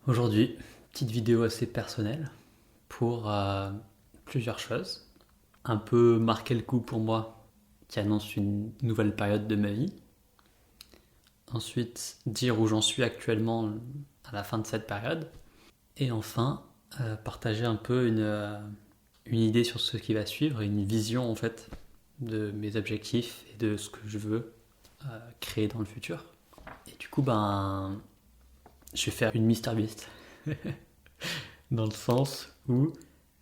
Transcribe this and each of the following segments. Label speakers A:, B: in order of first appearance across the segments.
A: Aujourd'hui, petite vidéo assez personnelle pour plusieurs choses. Un peu marquer le coup pour moi qui annonce une nouvelle période de ma vie. Ensuite, dire où j'en suis actuellement à la fin de cette période. Et enfin, partager un peu une idée sur ce qui va suivre, une vision en fait de mes objectifs et de ce que je veux créer dans le futur. Et du coup, je vais faire une MrBeast dans le sens où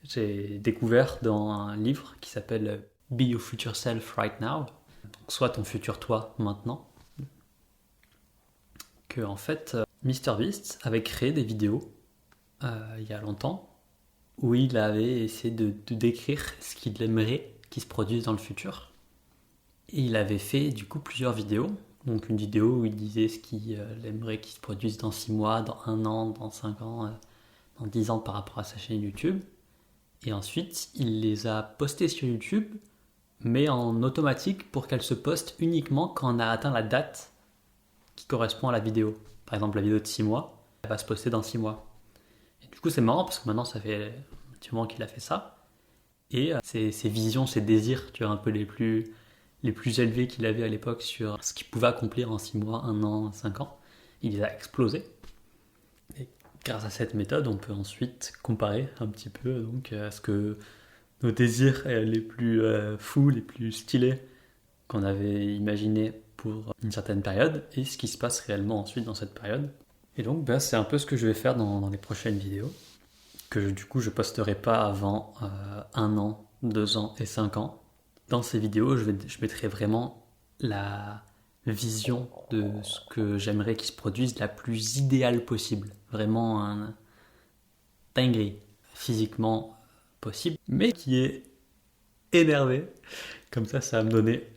A: j'ai découvert dans un livre qui s'appelle Be Your Future Self Right Now, donc soit ton futur toi maintenant, que en fait MrBeast avait créé des vidéos il y a longtemps où il avait essayé de décrire ce qu'il aimerait qu'il se produise dans le futur. Et il avait fait du coup plusieurs vidéos. Donc une vidéo où il disait ce qu'il aimerait qu'il se produise dans 6 mois, dans 1 an, dans 5 ans, dans 10 ans par rapport à sa chaîne YouTube. Et ensuite, il les a postées sur YouTube, mais en automatique pour qu'elles se postent uniquement quand on a atteint la date qui correspond à la vidéo. Par exemple, la vidéo de 6 mois, elle va se poster dans 6 mois. Et du coup, c'est marrant parce que maintenant, ça fait un petit moment qu'il a fait ça. Et ses visions, ses désirs, tu vois, un peu les plus élevés qu'il avait à l'époque sur ce qu'il pouvait accomplir en 6 mois, 1 an, 5 ans, il les a explosés. Et grâce à cette méthode, on peut ensuite comparer un petit peu donc, à ce que nos désirs les plus fous, les plus stylés qu'on avait imaginés pour une certaine période et ce qui se passe réellement ensuite dans cette période. Et donc, c'est un peu ce que je vais faire dans les prochaines vidéos, que du coup je posterai pas avant 1 an, 2 ans et 5 ans. Dans ces vidéos, je mettrai vraiment la vision de ce que j'aimerais qu'il se produise la plus idéale possible. Vraiment un dinguerie physiquement possible, mais qui est énervé. Comme ça va me donner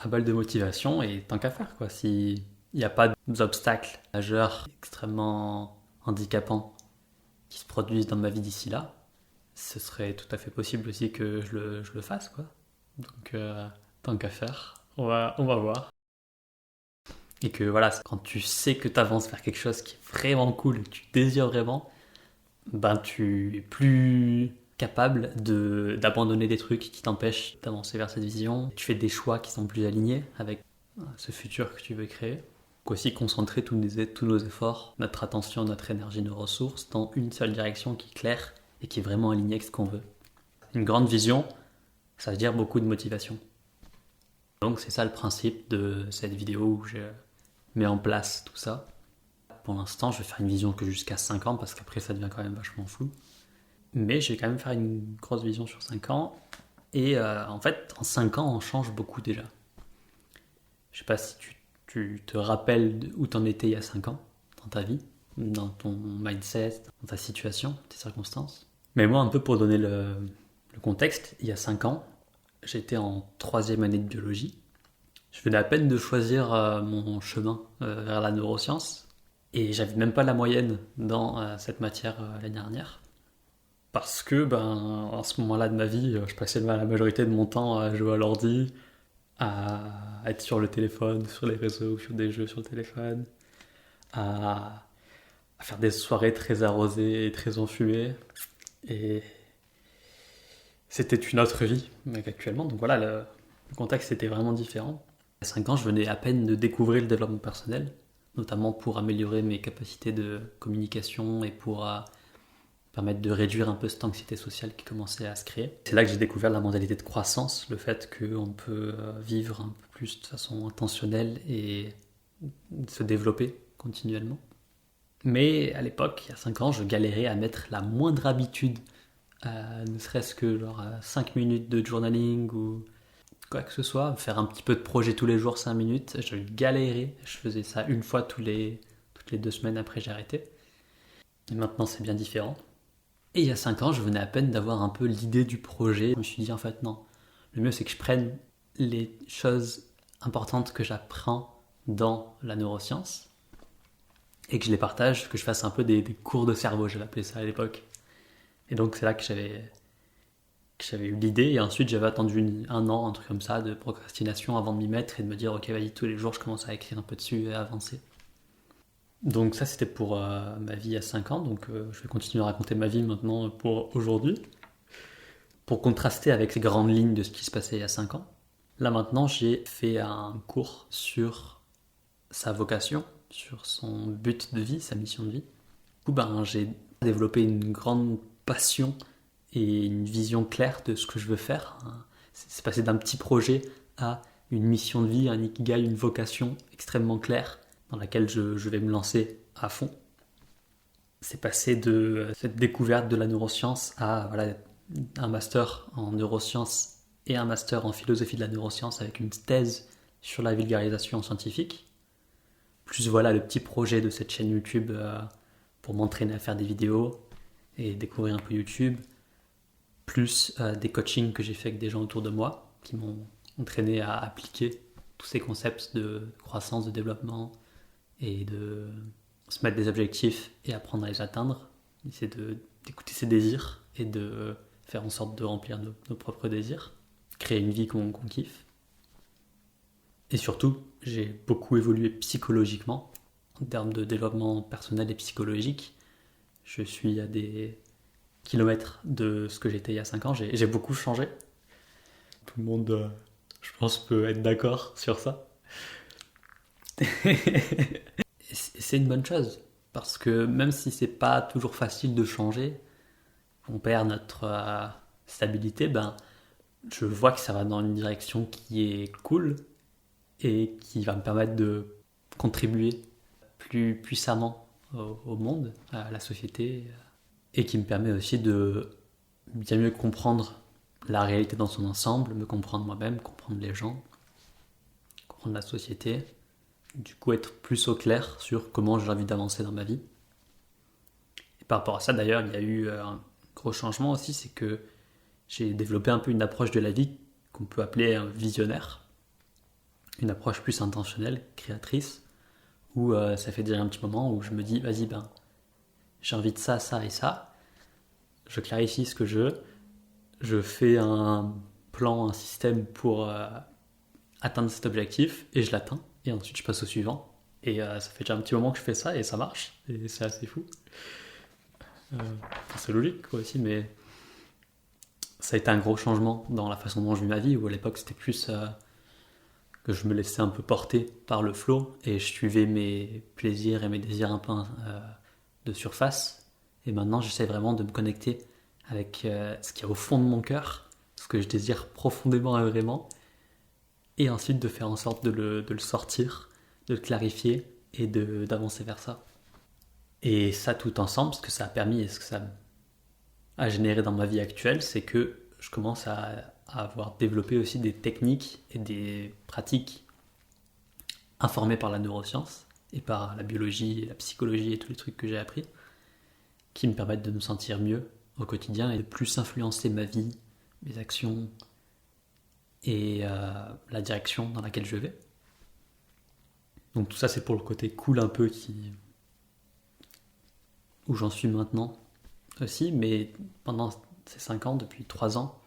A: un balle de motivation et tant qu'à faire, quoi. S'il n'y a pas d'obstacles majeurs extrêmement handicapants qui se produisent dans ma vie d'ici là, ce serait tout à fait possible aussi que je le fasse, quoi. Donc, tant qu'à faire, on va voir. Et que voilà, quand tu sais que tu avances vers quelque chose qui est vraiment cool, que tu désires vraiment, tu es plus capable d'abandonner des trucs qui t'empêchent d'avancer vers cette vision. Tu fais des choix qui sont plus alignés avec ce futur que tu veux créer. Donc aussi concentrer tous nos efforts, notre attention, notre énergie, nos ressources dans une seule direction qui est claire et qui est vraiment alignée avec ce qu'on veut. Une grande vision, ça veut dire beaucoup de motivation. Donc c'est ça le principe de cette vidéo où je mets en place tout ça. Pour l'instant, je vais faire une vision que jusqu'à 5 ans parce qu'après ça devient quand même vachement flou. Mais je vais quand même faire une grosse vision sur 5 ans. Et en fait, en 5 ans, on change beaucoup déjà. Je sais pas si tu te rappelles où t'en étais il y a 5 ans dans ta vie, dans ton mindset, dans ta situation, tes circonstances. Mais moi, un peu pour donner le contexte, il y a 5 ans, j'étais en 3e année de biologie. Je venais à peine de choisir mon chemin vers la neuroscience. Et j'avais même pas la moyenne dans cette matière l'année dernière. Parce que, à ce moment-là de ma vie, je passais la majorité de mon temps à jouer à l'ordi, à être sur le téléphone, sur les réseaux, sur des jeux sur le téléphone, à, à faire des soirées très arrosées et très enfumées. Et c'était une autre vie qu'actuellement. Donc voilà, le contexte était vraiment différent. À 5 ans, je venais à peine de découvrir le développement personnel, notamment pour améliorer mes capacités de communication et pour permettre de réduire un peu cette anxiété sociale qui commençait à se créer. C'est là que j'ai découvert la mentalité de croissance, le fait qu'on peut vivre un peu plus de façon intentionnelle et se développer continuellement. Mais à l'époque, il y a 5 ans, je galérais à mettre la moindre habitude, ne serait-ce que genre 5 minutes de journaling ou quoi que ce soit, faire un petit peu de projet tous les jours, 5 minutes, je galérais. Je faisais ça une fois toutes les 2 semaines après j'ai arrêté. Et maintenant c'est bien différent. Et il y a 5 ans, je venais à peine d'avoir un peu l'idée du projet. Je me suis dit en fait non, le mieux c'est que je prenne les choses importantes que j'apprends dans la neuroscience et que je les partage, que je fasse un peu des cours de cerveau, j'avais appelé ça à l'époque. Et donc c'est là que j'avais eu l'idée et ensuite j'avais attendu 1 an, un truc comme ça, de procrastination avant de m'y mettre et de me dire ok vas-y tous les jours je commence à écrire un peu dessus et à avancer. Donc ça, c'était pour ma vie à 5 ans. Donc je vais continuer à raconter ma vie maintenant pour aujourd'hui. Pour contraster avec les grandes lignes de ce qui se passait il y a 5 ans. Là maintenant, j'ai fait un cours sur sa vocation, sur son but de vie, sa mission de vie. Du coup, j'ai développé une grande passion et une vision claire de ce que je veux faire. C'est passé d'un petit projet à une mission de vie, un ikigai, une vocation extrêmement claire dans laquelle je vais me lancer à fond. C'est passé de cette découverte de la neuroscience à voilà, un master en neurosciences et un master en philosophie de la neuroscience avec une thèse sur la vulgarisation scientifique. Plus voilà le petit projet de cette chaîne YouTube pour m'entraîner à faire des vidéos et découvrir un peu YouTube. Plus des coachings que j'ai fait avec des gens autour de moi qui m'ont entraîné à appliquer tous ces concepts de croissance, de développement et de se mettre des objectifs et apprendre à les atteindre. Essayer d'écouter ses désirs et de faire en sorte de remplir nos propres désirs, créer une vie qu'on kiffe. Et surtout, j'ai beaucoup évolué psychologiquement en termes de développement personnel et psychologique. Je suis à des kilomètres de ce que j'étais il y a 5 ans. J'ai beaucoup changé. Tout le monde, je pense, peut être d'accord sur ça. Et c'est une bonne chose. Parce que même si c'est pas toujours facile de changer, on perd notre stabilité, je vois que ça va dans une direction qui est cool et qui va me permettre de contribuer plus puissamment au monde, à la société, et qui me permet aussi de bien mieux comprendre la réalité dans son ensemble, me comprendre moi-même, comprendre les gens, comprendre la société, du coup être plus au clair sur comment j'ai envie d'avancer dans ma vie. Et par rapport à ça d'ailleurs, il y a eu un gros changement aussi, c'est que j'ai développé un peu une approche de la vie qu'on peut appeler un visionnaire, une approche plus intentionnelle, créatrice, où ça fait déjà un petit moment où je me dis, vas-y, j'ai envie de ça, ça et ça, je clarifie ce que je fais un plan, un système pour atteindre cet objectif, et je l'atteins, et ensuite je passe au suivant. Et ça fait déjà un petit moment que je fais ça, et ça marche, et c'est assez fou. C'est logique quoi aussi, mais ça a été un gros changement dans la façon dont je vis ma vie, où à l'époque c'était plus que je me laissais un peu porter par le flow et je suivais mes plaisirs et mes désirs un peu de surface. Et maintenant j'essaie vraiment de me connecter avec ce qu'il y a au fond de mon cœur, ce que je désire profondément et vraiment, et ensuite de faire en sorte de le sortir, de le clarifier et d'avancer vers ça. Et ça tout ensemble, ce que ça a permis et ce que ça a généré dans ma vie actuelle, c'est que je commence à avoir développé aussi des techniques et des pratiques informées par la neuroscience et par la biologie et la psychologie et tous les trucs que j'ai appris, qui me permettent de me sentir mieux au quotidien et de plus influencer ma vie, mes actions et la direction dans laquelle je vais. Donc tout ça c'est pour le côté cool un peu où j'en suis maintenant aussi, mais pendant ces 5 ans, depuis 3 ans,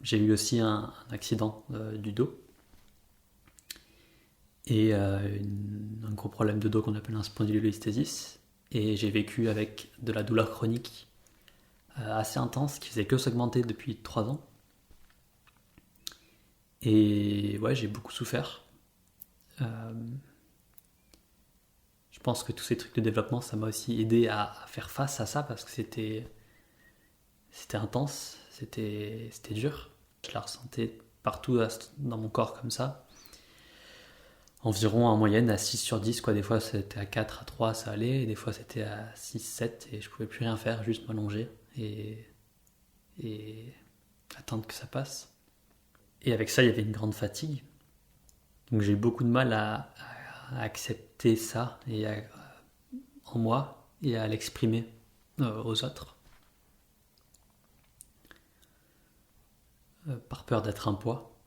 A: j'ai eu aussi un accident du dos et un gros problème de dos qu'on appelle un spondylolisthésis, et j'ai vécu avec de la douleur chronique assez intense qui faisait que s'augmenter depuis 3 ans. Et ouais, j'ai beaucoup souffert. Je pense que tous ces trucs de développement, ça m'a aussi aidé à faire face à ça, parce que c'était intense, c'était dur. Je la ressentais partout dans mon corps comme ça. Environ en moyenne à 6 sur 10, quoi. Des fois c'était à 4, à 3, ça allait, et des fois c'était à 6, 7, et je pouvais plus rien faire, juste m'allonger et attendre que ça passe. Et avec ça, il y avait une grande fatigue. Donc j'ai eu beaucoup de mal à accepter ça en moi et à l'exprimer aux autres. Par peur d'être un poids.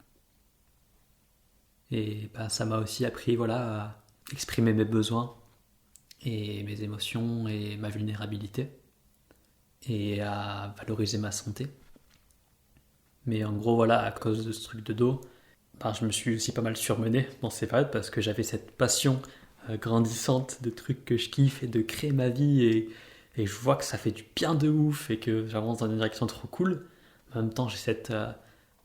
A: Et ça m'a aussi appris à exprimer mes besoins et mes émotions et ma vulnérabilité et à valoriser ma santé. Mais en gros, à cause de ce truc de dos, je me suis aussi pas mal surmené dans ces périodes parce que j'avais cette passion grandissante de trucs que je kiffe et de créer ma vie et je vois que ça fait du bien de ouf et que j'avance dans une direction trop cool. En même temps, j'ai cette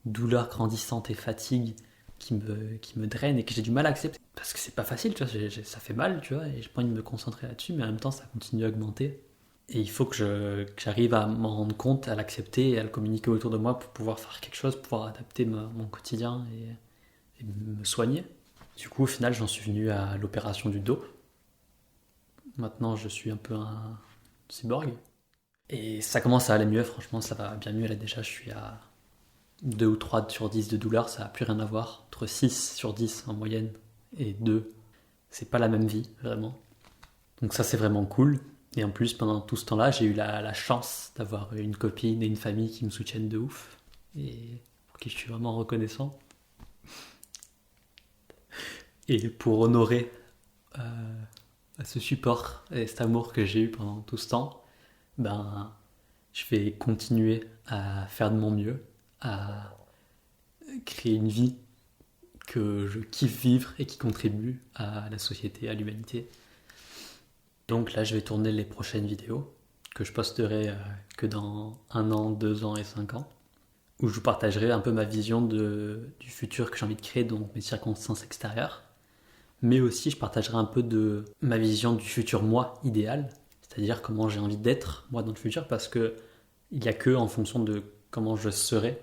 A: douleur grandissante et fatigue qui me draine et que j'ai du mal à accepter. Parce que c'est pas facile, tu vois, ça fait mal, tu vois, et j'ai pas envie de me concentrer là-dessus, mais en même temps, ça continue à augmenter. Et il faut que j'arrive à m'en rendre compte, à l'accepter et à le communiquer autour de moi pour pouvoir faire quelque chose, pour pouvoir adapter mon quotidien et me soigner. Du coup, au final, j'en suis venu à l'opération du dos. Maintenant, je suis un peu un cyborg. Et ça commence à aller mieux, franchement, ça va bien mieux. Là, déjà, je suis à 2 ou 3 sur 10 de douleur, ça n'a plus rien à voir. Entre 6 sur 10 en moyenne et 2, c'est pas la même vie, vraiment. Donc ça, c'est vraiment cool. Et en plus, pendant tout ce temps-là, j'ai eu la chance d'avoir une copine et une famille qui me soutiennent de ouf. Et pour qui je suis vraiment reconnaissant. Et pour honorer ce support et cet amour que j'ai eu pendant tout ce temps, ben, je vais continuer à faire de mon mieux, à créer une vie que je kiffe vivre et qui contribue à la société, à l'humanité. Donc là, je vais tourner les prochaines vidéos que je posterai que dans 1 an, 2 ans et 5 ans, où je vous partagerai un peu ma vision du futur que j'ai envie de créer, donc mes circonstances extérieures. Mais aussi, je partagerai un peu de ma vision du futur moi idéal, c'est-à-dire comment j'ai envie d'être moi dans le futur, parce que il n'y a que en fonction de comment je serai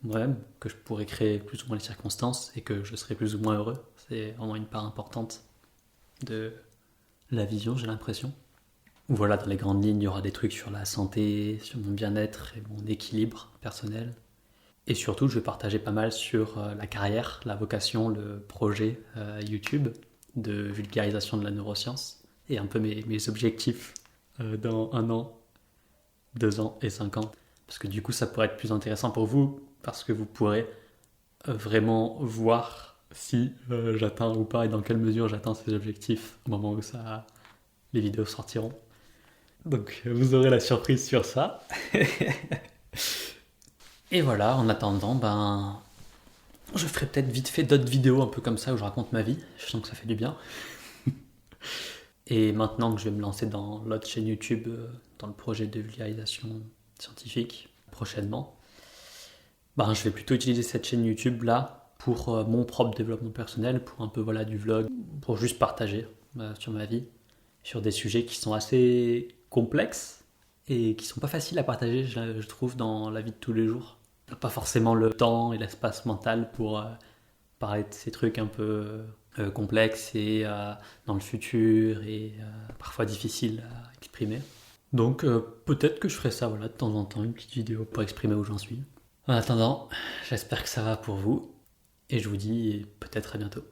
A: moi-même que je pourrais créer plus ou moins les circonstances et que je serai plus ou moins heureux. C'est vraiment une part importante de la vision, j'ai l'impression. Voilà, dans les grandes lignes, il y aura des trucs sur la santé, sur mon bien-être et mon équilibre personnel. Et surtout, je vais partager pas mal sur la carrière, la vocation, le projet YouTube de vulgarisation de la neuroscience et un peu mes objectifs dans 1 an, 2 ans et 5 ans. Parce que du coup, ça pourrait être plus intéressant pour vous, parce que vous pourrez vraiment voir si j'atteins ou pas et dans quelle mesure j'atteins ces objectifs au moment où les vidéos sortiront. Donc vous aurez la surprise sur ça. Et voilà, en attendant, ben, je ferai peut-être vite fait d'autres vidéos un peu comme ça où je raconte ma vie. Je sens que ça fait du bien. Et maintenant que je vais me lancer dans l'autre chaîne YouTube, dans le projet de vulgarisation scientifique prochainement, ben, je vais plutôt utiliser cette chaîne YouTube là pour mon propre développement personnel, pour un peu voilà, du vlog, pour juste partager sur ma vie, sur des sujets qui sont assez complexes et qui sont pas faciles à partager, je trouve, dans la vie de tous les jours. On n'a pas forcément le temps et l'espace mental pour parler de ces trucs un peu complexes et dans le futur et parfois difficiles à exprimer. Donc peut-être que je ferai ça voilà, de temps en temps, une petite vidéo pour exprimer où j'en suis. En attendant, j'espère que ça va pour vous et je vous dis peut-être à bientôt.